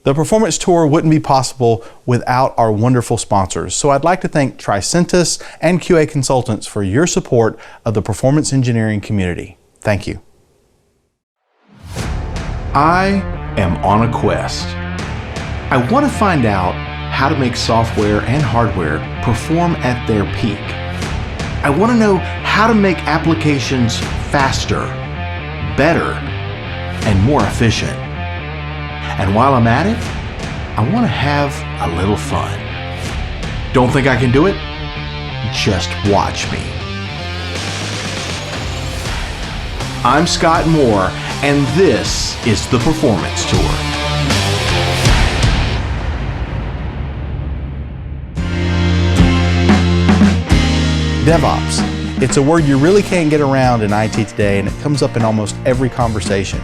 The Performance Tour wouldn't be possible without our wonderful sponsors. So I'd like to thank Tricentis and QA Consultants for your support of the performance engineering community. Thank you. I am on a quest. I want to find out how to make software and hardware perform at their peak. I want to know how to make applications faster, better, and more efficient. And while I'm at it, I want to have a little fun. Don't think I can do it? Just watch me. I'm Scott Moore, and this is the Performance Tour. DevOps. It's a word you really can't get around in IT today, and it comes up in almost every conversation.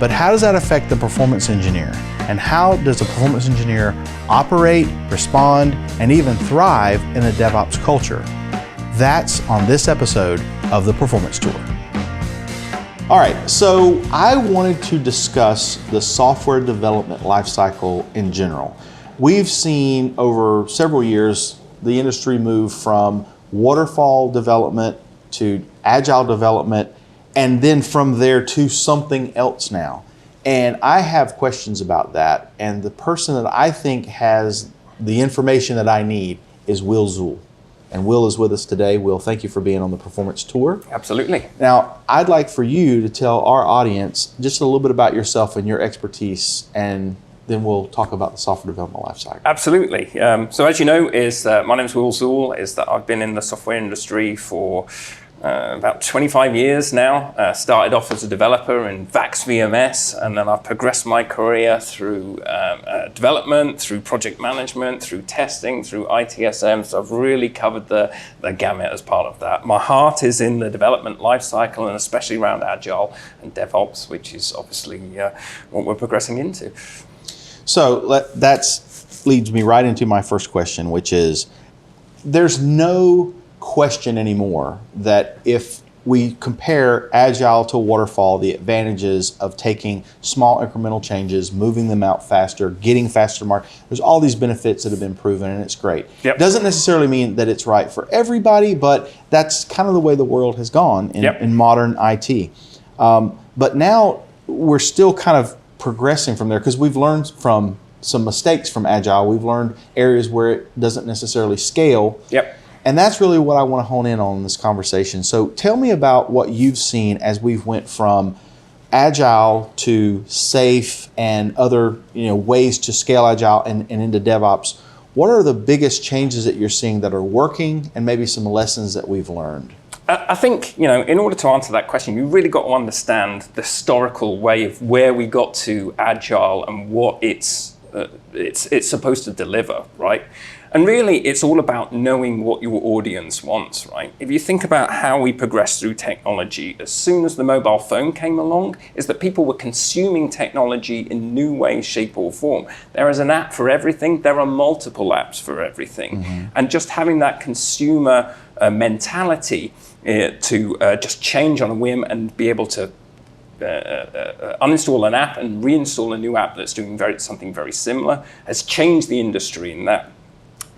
But how does that affect the performance engineer? And how does a performance engineer operate, respond, and even thrive in a DevOps culture? That's on this episode of the Performance Tour. All right, so I wanted to discuss the software development lifecycle in general. We've seen over several years the industry move from Waterfall development to Agile development, and then from there to something else now. And I have questions about that. And the person that I think has the information that I need is Will Zuhl. And Will is with us today. Will, thank you for being on the Performance Tour. Absolutely. Now, I'd like for you to tell our audience just a little bit about yourself and your expertise, and then we'll talk about the software development lifecycle. Absolutely. So as you know, my name is Will Zuhl. I've been in the software industry for about 25 years now. Started off as a developer in VAX VMS, and then I've progressed my career through development, through project management, through testing, through ITSM. So I've really covered the gamut as part of that. My heart is in the development lifecycle, and especially around Agile and DevOps, which is obviously what we're progressing into. So that leads me right into my first question, which is, there's no question anymore that if we compare Agile to Waterfall, the advantages of taking small incremental changes, moving them out faster, getting faster mark, there's all these benefits that have been proven, and it's great. Yep. Doesn't necessarily mean that it's right for everybody, but that's kind of the way the world has gone in modern IT. But now we're still kind of progressing from there, because we've learned from some mistakes from Agile. We've learned areas where it doesn't necessarily scale. Yep. And that's really what I want to hone in on in this conversation. So tell me about what you've seen as we've went from Agile to SAFe and other ways to scale Agile and into DevOps. What are the biggest changes that you're seeing that are working, and maybe some lessons that we've learned? I think, in order to answer that question, you really got to understand the historical way of where we got to Agile and what it's supposed to deliver, right? And really, it's all about knowing what your audience wants, right? If you think about how we progressed through technology, as soon as the mobile phone came along, is that people were consuming technology in new ways, shape, or form. There is an app for everything. There are multiple apps for everything. Mm-hmm. And just having that consumer mentality to just change on a whim and be able to uninstall an app and reinstall a new app that's doing something very similar has changed the industry in that.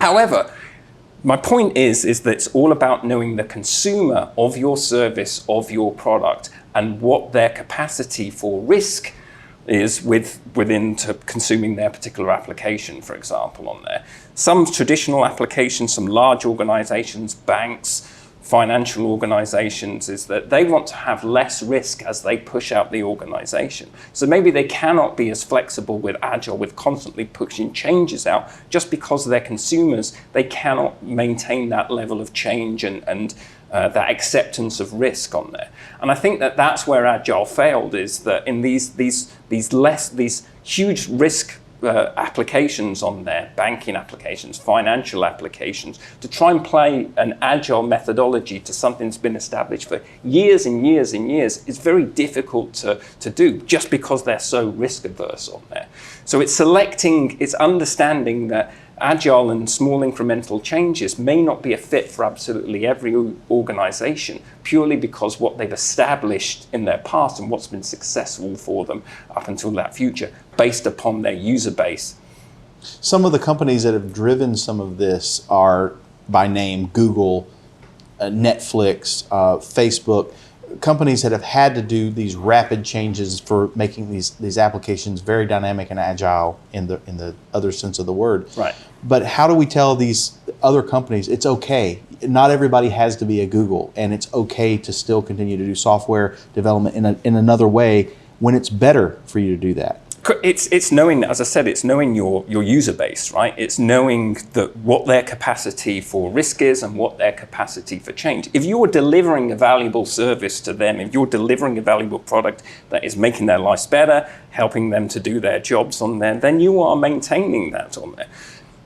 However, my point is that it's all about knowing the consumer of your service, of your product, and what their capacity for risk is within to consuming their particular application, for example, on there. Some traditional applications, some large organizations, banks, financial organizations, is that they want to have less risk as they push out the organization. So maybe they cannot be as flexible with Agile, with constantly pushing changes out, just because their consumers, they cannot maintain that level of change and that acceptance of risk on there. And I think that that's where Agile failed, is that in these huge risk applications on there, banking applications, financial applications, to try and play an Agile methodology to something that's been established for years and years and years is very difficult to do, just because they're so risk averse on there. So it's understanding that Agile and small incremental changes may not be a fit for absolutely every organization, purely because what they've established in their past and what's been successful for them up until that future, based upon their user base. Some of the companies that have driven some of this are, by name, Google, Netflix, Facebook, companies that have had to do these rapid changes for making these applications very dynamic and agile in the other sense of the word. Right. But how do we tell these other companies it's okay? Not everybody has to be a Google, and it's okay to still continue to do software development in another way when it's better for you to do that. It's knowing, as I said, it's knowing your user base, right? It's knowing what their capacity for risk is and what their capacity for change. If you're delivering a valuable service to them, if you're delivering a valuable product that is making their lives better, helping them to do their jobs on there, then you are maintaining that on there.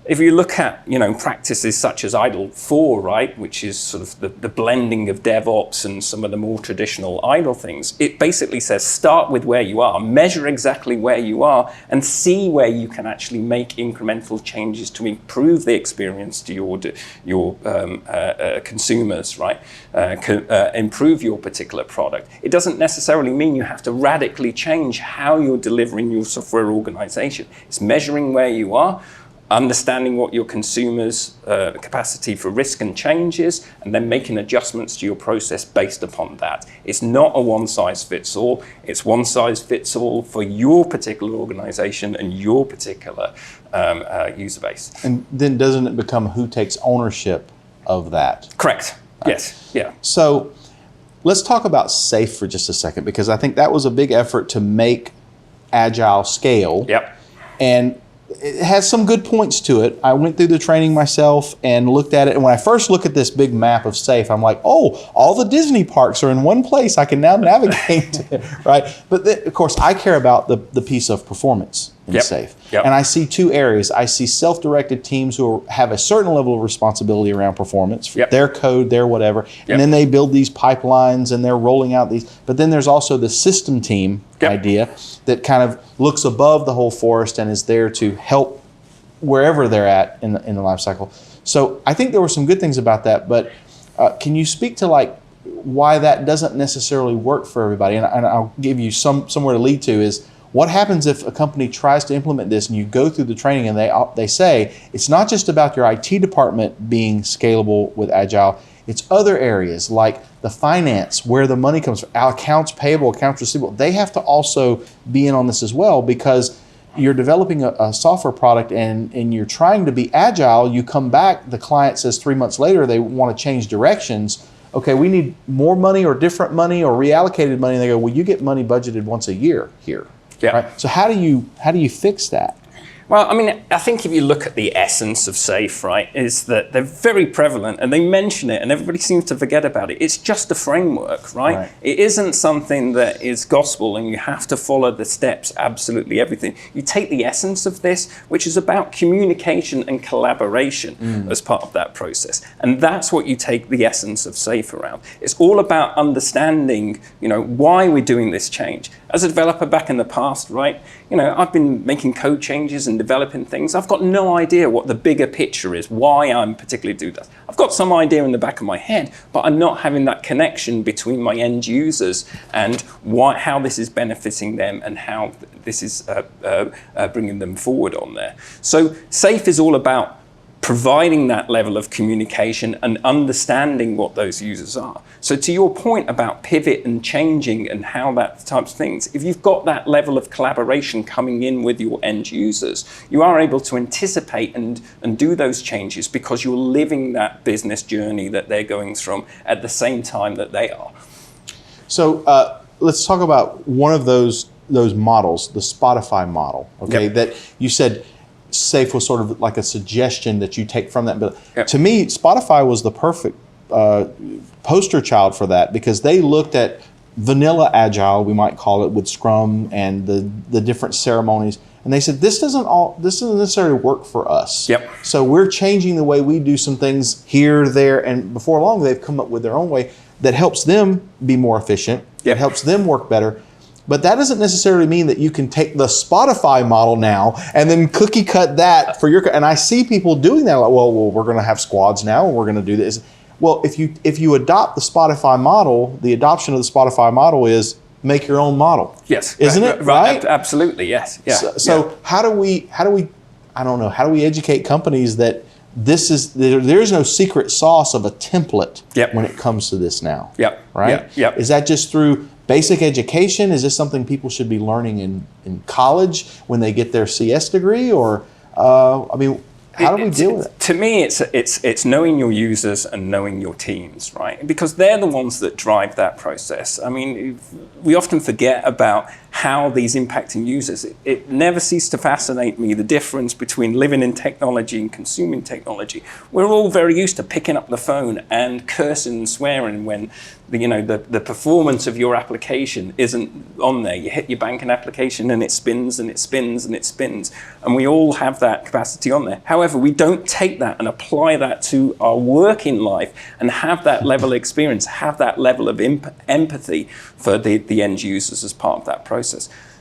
If you look at, practices such as Agile 4, right, which is sort of the blending of DevOps and some of the more traditional Agile things, it basically says start with where you are, measure exactly where you are, and see where you can actually make incremental changes to improve the experience to your consumers, right? Improve your particular product. It doesn't necessarily mean you have to radically change how you're delivering your software organization. It's measuring where you are, understanding what your consumers' capacity for risk and change is, and then making adjustments to your process based upon that. It's not a one-size-fits-all. It's one-size-fits-all for your particular organization and your particular user base. And then doesn't it become who takes ownership of that? Correct. Right. Yes. Yeah. So let's talk about SAFe for just a second, because I think that was a big effort to make Agile scale. Yep. And it has some good points to it. I went through the training myself and looked at it. And when I first look at this big map of SAFe, I'm like, oh, all the Disney parks are in one place. I can now navigate to it, right? But of course, I care about the piece of performance in SAFe. Yep. And I see two areas. I see self-directed teams who have a certain level of responsibility around performance, Yep. their code, their whatever. Yep. And then they build these pipelines and they're rolling out these. But then there's also the system team Yep. idea that kind of looks above the whole forest and is there to help wherever they're at in the life cycle. So I think there were some good things about that, but can you speak to why that doesn't necessarily work for everybody? And I'll give you somewhere to lead to is, what happens if a company tries to implement this and you go through the training and they say, it's not just about your IT department being scalable with Agile, it's other areas like the finance, where the money comes from, accounts payable, accounts receivable. They have to also be in on this as well, because you're developing a software product and you're trying to be agile. You come back, the client says 3 months later they want to change directions. Okay, we need more money or different money or reallocated money. And they go, well, you get money budgeted once a year here. Yeah. Right? So how do you fix that? Well, I mean, I think if you look at the essence of SAFe, right, is that they're very prevalent and they mention it and everybody seems to forget about it. It's just a framework, right? It isn't something that is gospel and you have to follow the steps, absolutely everything. You take the essence of this, which is about communication and collaboration as part of that process. And that's what you take the essence of SAFe around. It's all about understanding, why we're doing this change. As a developer back in the past, right, I've been making code changes and developing things. I've got no idea what the bigger picture is, why I'm particularly doing that. I've got some idea in the back of my head, but I'm not having that connection between my end users and how this is benefiting them and how this is bringing them forward on there. So SAFe is all about providing that level of communication and understanding what those users are. So to your point about pivot and changing and how that types of things, if you've got that level of collaboration coming in with your end users, you are able to anticipate and do those changes because you're living that business journey that they're going through at the same time that they are. So let's talk about one of those models, the Spotify model, okay, Yep. that you said SAFe was sort of like a suggestion that you take from that. But Yep. to me, Spotify was the perfect poster child for that, because they looked at vanilla Agile, we might call it, with Scrum and the different ceremonies, and they said this doesn't necessarily work for us. Yep. So we're changing the way we do some things here, there, and before long they've come up with their own way that helps them be more efficient. Yep. It helps them work better. But that doesn't necessarily mean that you can take the Spotify model now and then cookie cut that for your. And I see people doing that. Like, well, we're going to have squads now, and we're going to do this. Well, if you adopt the Spotify model, the adoption of the Spotify model is make your own model. Yes, isn't it? Right? Absolutely. Yes. Yeah. So how do we? I don't know. How do we educate companies that there's no secret sauce of a template when it comes to this now? Yep. Right. Yep. Is that just through basic education? Is this something people should be learning in college when they get their CS degree? Or, how do we deal with it? To me, it's knowing your users and knowing your teams, right? Because they're the ones that drive that process. I mean, we often forget about how these impacting users. It never ceased to fascinate me, the difference between living in technology and consuming technology. We're all very used to picking up the phone and cursing and swearing when the performance of your application isn't on there. You hit your banking application and it spins and it spins and it spins. And we all have that capacity on there. However, we don't take that and apply that to our working life and have that level of experience, have that level of empathy for the end users as part of that process.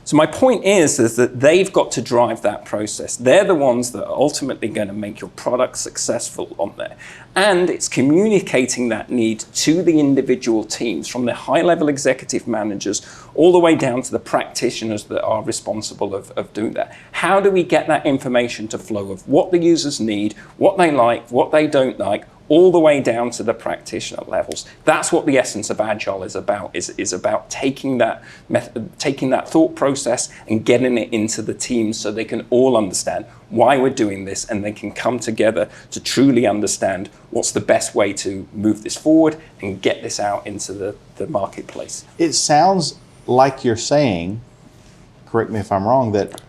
So my point is that they've got to drive that process. They're the ones that are ultimately going to make your product successful on there. And it's communicating that need to the individual teams, from the high-level executive managers all the way down to the practitioners that are responsible of doing that. How do we get that information to flow of what the users need, what they like, what they don't like, all the way down to the practitioner levels? That's what the essence of Agile is about, is about taking that thought process and getting it into the teams so they can all understand why we're doing this, and they can come together to truly understand what's the best way to move this forward and get this out into the marketplace. It sounds like you're saying, correct me if I'm wrong, that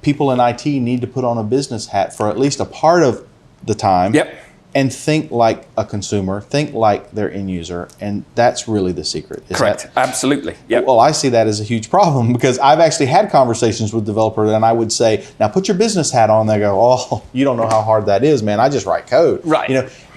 people in IT need to put on a business hat for at least a part of the time. Yep. And think like a consumer, think like their end user, and that's really the secret. Correct. Absolutely. Yep. Well, I see that as a huge problem, because I've actually had conversations with developers, and I would say, now put your business hat on. They go, oh, you don't know how hard that is, man. I just write code. Right.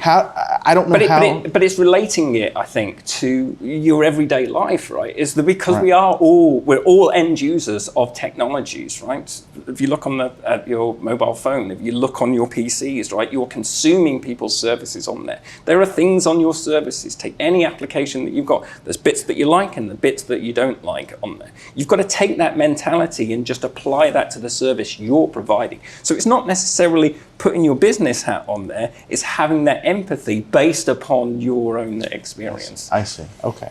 I don't know how. But it's relating it, I think, to your everyday life, right? Is that because Right. we're all end users of technologies, right? If you look at your mobile phone, if you look on your PCs, right, you're consuming people's services on there. There are things on your services. Take any application that you've got. There's bits that you like and the bits that you don't like on there. You've got to take that mentality and just apply that to the service you're providing. So it's not necessarily putting your business hat on there, it's having that empathy based upon your own experience. I see. Okay.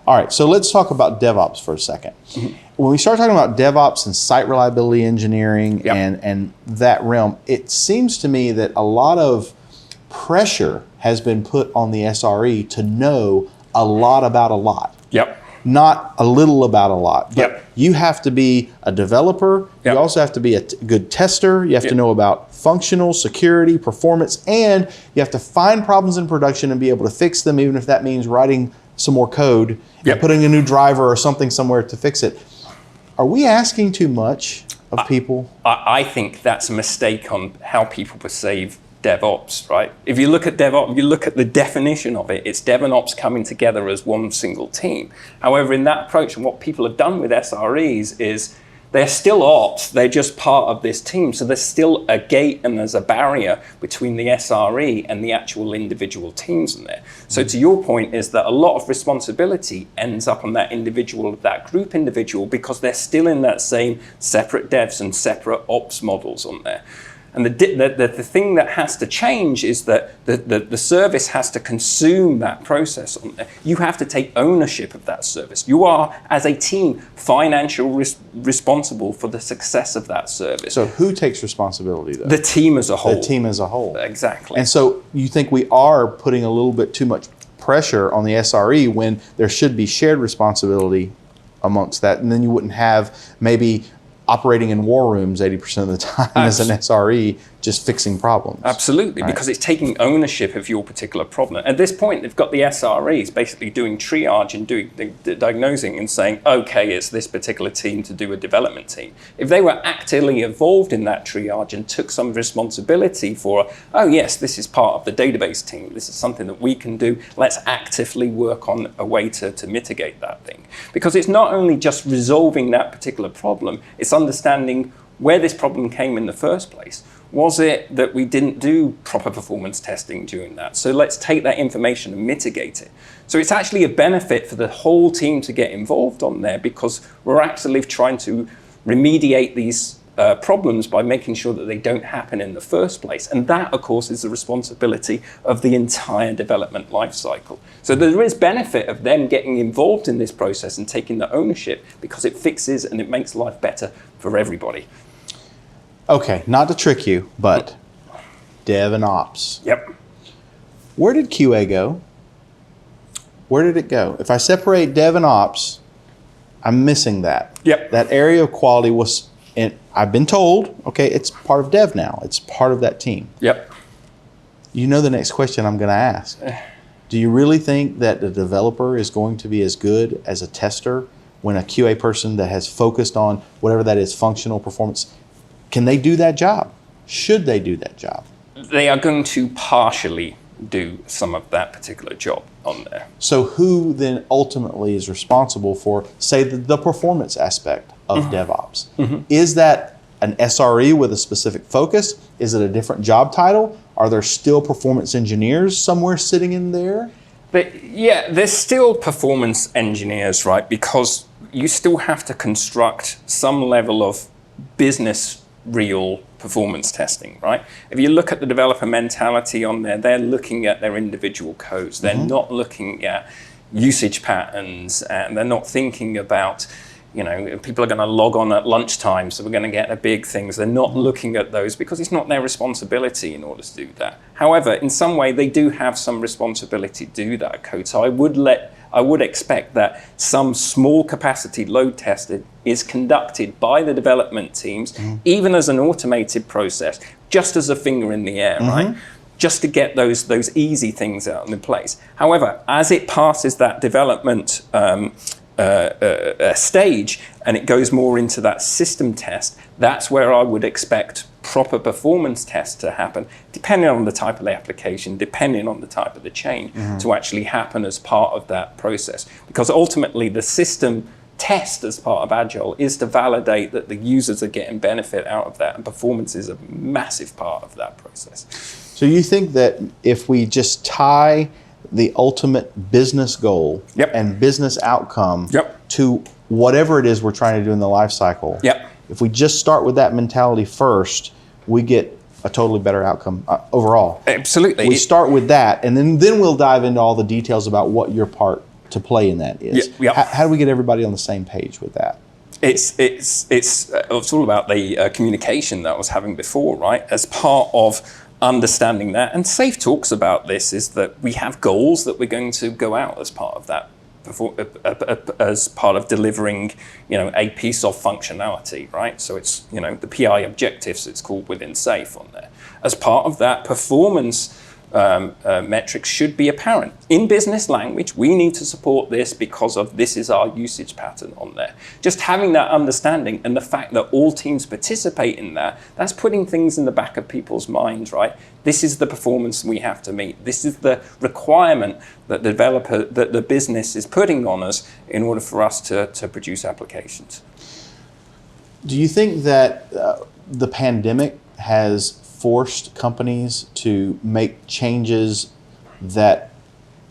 All right. So let's talk about DevOps for a second. Mm-hmm. When we start talking about DevOps and site reliability engineering and that realm, it seems to me that a lot of pressure has been put on the SRE to know a lot about a lot. Yep. Not a little about a lot. But Yep. you have to be a developer. Yep. You also have to be a good tester. You have to know about functional, security, performance, and you have to find problems in production and be able to fix them, even if that means writing some more code and putting a new driver or something somewhere to fix it. Are we asking too much of people? I think that's a mistake on how people perceive DevOps, right? If you look at DevOps, you look at the definition of it, it's Dev and Ops coming together as one single team. However, in that approach, and what people have done with SREs is they're still ops, they're just part of this team. So there's still a gate and there's a barrier between the SRE and the actual individual teams in there. So to your point is that a lot of responsibility ends up on that individual, that group individual, because they're still in that same separate devs and separate ops models on there. And the thing that has to change is that the service has to consume that process on there. You have to take ownership of that service. You are, as a team, financially responsible for the success of that service. So who takes responsibility, though? The team as a whole. The team as a whole. Exactly. And so you think we are putting a little bit too much pressure on the SRE when there should be shared responsibility amongst that, and then you wouldn't have maybe operating in war rooms 80% of the time as an SRE just fixing problems. Absolutely, right? Because it's taking ownership of your particular problem. At this point, they've got the SREs basically doing triage and doing the diagnosing and saying, okay, it's this particular team to do a development team. If they were actively involved in that triage and took some responsibility for, oh yes, this is part of the database team, this is something that we can do, let's actively work on a way to mitigate that thing. Because it's not only just resolving that particular problem, it's understanding where this problem came in the first place. Was it that we didn't do proper performance testing during that? So let's take that information and mitigate it. So it's actually a benefit for the whole team to get involved on there, because we're actually trying to remediate these problems by making sure that they don't happen in the first place. And that, of course, is the responsibility of the entire development lifecycle. So there is benefit of them getting involved in this process and taking the ownership, because it fixes and it makes life better for everybody. Okay, not to trick you, but dev and ops. Yep. Where did QA go? Where did it go? If I separate dev and ops, I'm missing that. Yep. That area of quality was, and I've been told, okay, it's part of dev now. It's part of that team. Yep. You know the next question I'm going to ask. Do you really think that the developer is going to be as good as a tester when a QA person that has focused on whatever that is, functional performance, can they do that job? Should they do that job? They are going to partially do some of that particular job on there. So who then ultimately is responsible for, say, the performance aspect of DevOps? Is that an SRE with a specific focus? Is it a different job title? Are there still performance engineers somewhere sitting in there? But yeah, there's still performance engineers, right? Because you still have to construct some level of business real performance testing, right? If you look at the developer mentality on there, they're looking at their individual codes. They're not looking at usage patterns, and they're not thinking about, you know, people are going to log on at lunchtime, so we're going to get the big things. They're not looking at those because it's not their responsibility in order to do that. However, in some way, they do have some responsibility to do that code. So I would expect that some small capacity load testing is conducted by the development teams, even as an automated process, just as a finger in the air, right? Just to get those easy things out in place. However, as it passes that development stage and it goes more into that system test, that's where I would expect proper performance tests to happen, depending on the type of the application, depending on the type of the change, to actually happen as part of that process. Because ultimately the system test as part of Agile is to validate that the users are getting benefit out of that, and performance is a massive part of that process. So you think that if we just tie the ultimate business goal and business outcome to whatever it is we're trying to do in the life cycle, if we just start with that mentality first, we get a totally better outcome overall. Absolutely. We start with that, and then we'll dive into all the details about what your part to play in that is. How do we get everybody on the same page with that? It's all about the communication that I was having before, right? As part of understanding that, and SAFe talks about this, is that we have goals that we're going to go out as part of that, as part of delivering, you know, a piece of functionality, right? So it's, you know, the PI objectives, it's called within SAFe on there. As part of that, performance metrics should be apparent. In business language, we need to support this because of this is our usage pattern on there. Just having that understanding and the fact that all teams participate in that, that's putting things in the back of people's minds, right? This is the performance we have to meet. This is the requirement that the business is putting on us in order for us to produce applications. Do you think that the pandemic has forced companies to make changes that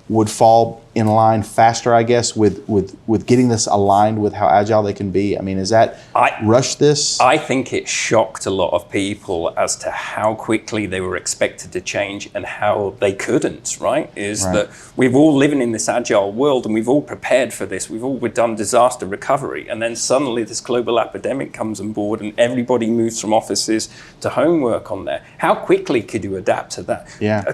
would fall in line faster, I guess, with getting this aligned with how agile they can be? I mean, is that rush this? I think it shocked a lot of people as to how quickly they were expected to change and how they couldn't, right? That we've all living in this agile world and we've all prepared for this. We've done disaster recovery, and then suddenly this global epidemic comes on board and everybody moves from offices to homework on there. How quickly could you adapt to that? Yeah.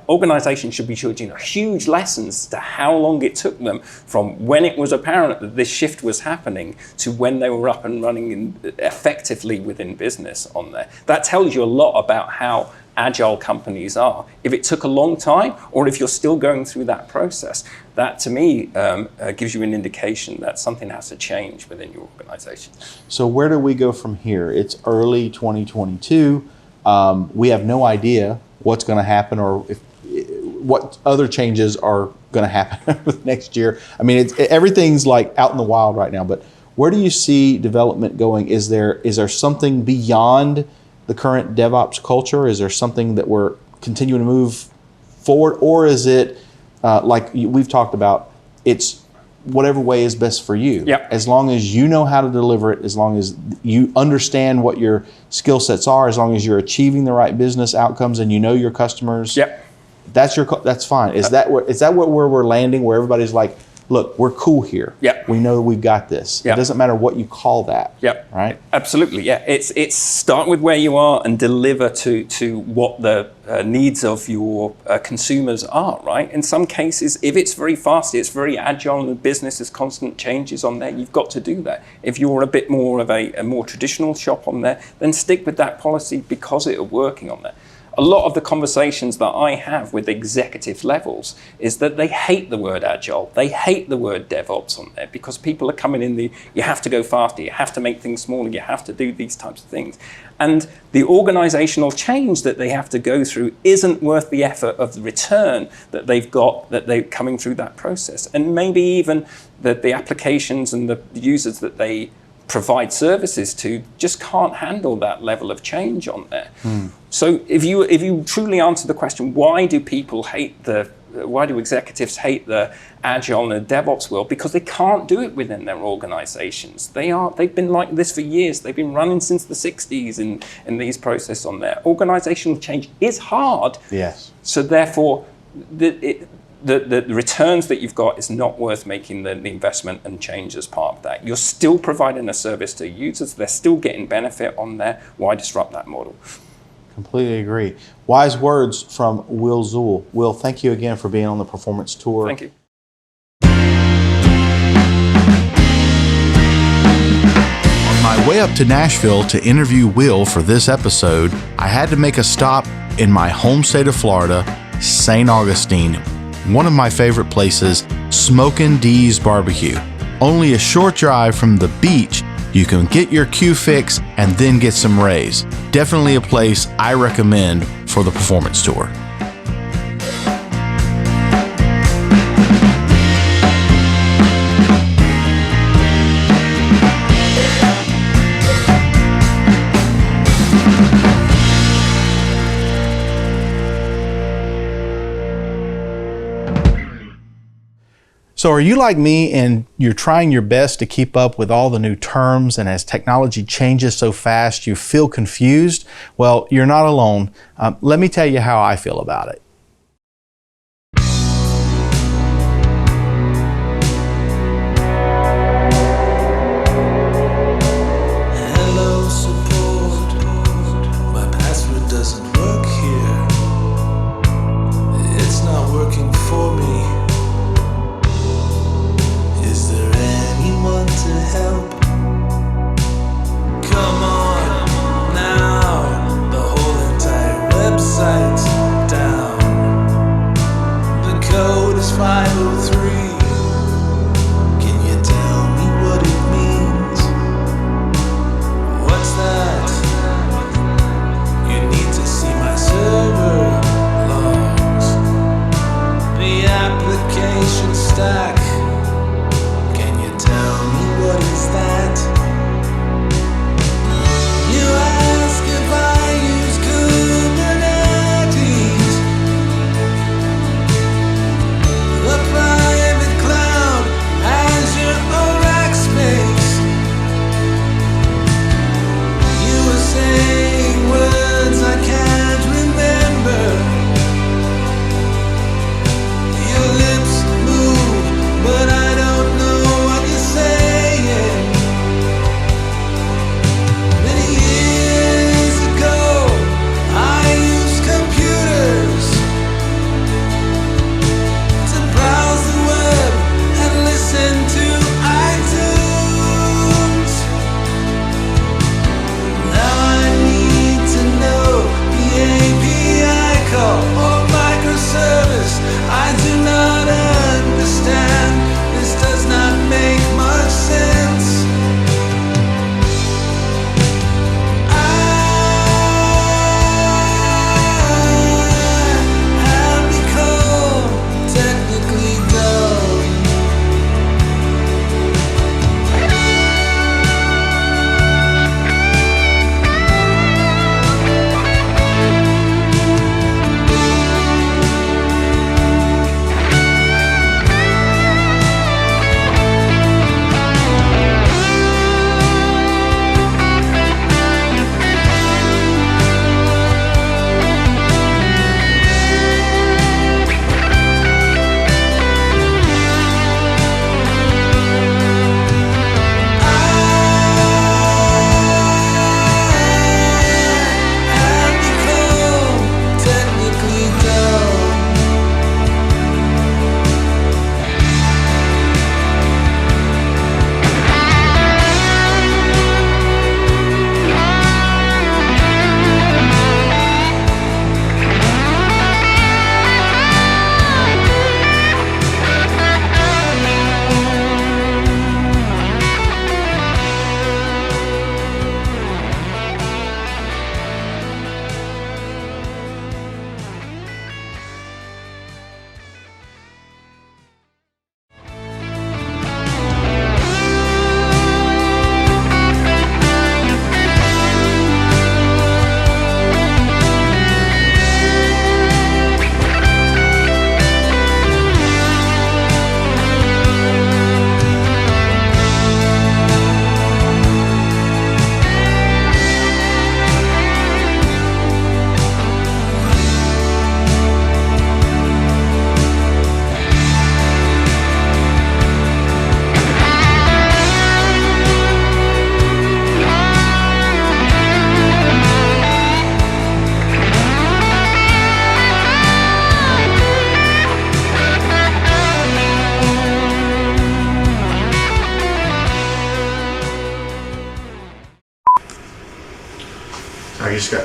Organizations should be showing, you know, huge lessons to how long it took them from when it was apparent that this shift was happening to when they were up and running effectively within business on there. That tells you a lot about how agile companies are. If it took a long time, or if you're still going through that process, that to me gives you an indication that something has to change within your organization. So where do we go from here? It's early 2022. We have no idea what's going to happen, or what other changes are going to happen next year. I mean, everything's like out in the wild right now, but where do you see development going? Is there something beyond the current DevOps culture? Is there something that we're continuing to move forward, or is it like we've talked about, it's whatever way is best for you? Yep. As long as you know how to deliver it, as long as you understand what your skill sets are, as long as you're achieving the right business outcomes and you know your customers, Yep. that's fine. Is that where we're landing, where everybody's like, look, we're cool here. Yep. We know we've got this. Yep. It doesn't matter what you call that. Yep. Right? Absolutely. Yeah. It's start with where you are and deliver to what the needs of your consumers are, right? In some cases, if it's very fast, it's very agile and the business has constant changes on there, you've got to do that. If you're a bit more of a more traditional shop on there, then stick with that policy because it are working on there. A lot of the conversations that I have with executive levels is that they hate the word agile. They hate the word DevOps on there because people are coming in you have to go faster, you have to make things smaller, you have to do these types of things. And the organizational change that they have to go through isn't worth the effort of the return that they've got, that they're coming through that process. And maybe even the applications and the users that they provide services to just can't handle that level of change on there. So if you truly answer the question, why do executives hate the agile and the DevOps world? Because they can't do it within their organizations. They've been like this for years. They've been running since the 60s in these processes on there. Organizational change is hard. Yes. So therefore, the returns that you've got is not worth making the investment and change as part of that. You're still providing a service to users. They're still getting benefit on there. Why disrupt that model? Completely agree. Wise words from Will Zuhl. Will, thank you again for being on the Performance Tour. Thank you. On my way up to Nashville to interview Will for this episode, I had to make a stop in my home state of Florida, St. Augustine. One of my favorite places, Smokin' D's Barbecue. Only a short drive from the beach, you can get your Q fix and then get some rays. Definitely a place I recommend for the Performance Tour. So are you like me and you're trying your best to keep up with all the new terms, and as technology changes so fast, you feel confused? Well, you're not alone. Let me tell you how I feel about it. Hello, support. My password doesn't work here. It's not working for me. Is there anyone to help? Come on now, the whole entire website's down.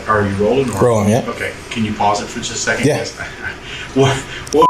Are you rolling? Rolling, yeah. Okay. Can you pause it for just a second? Yeah. What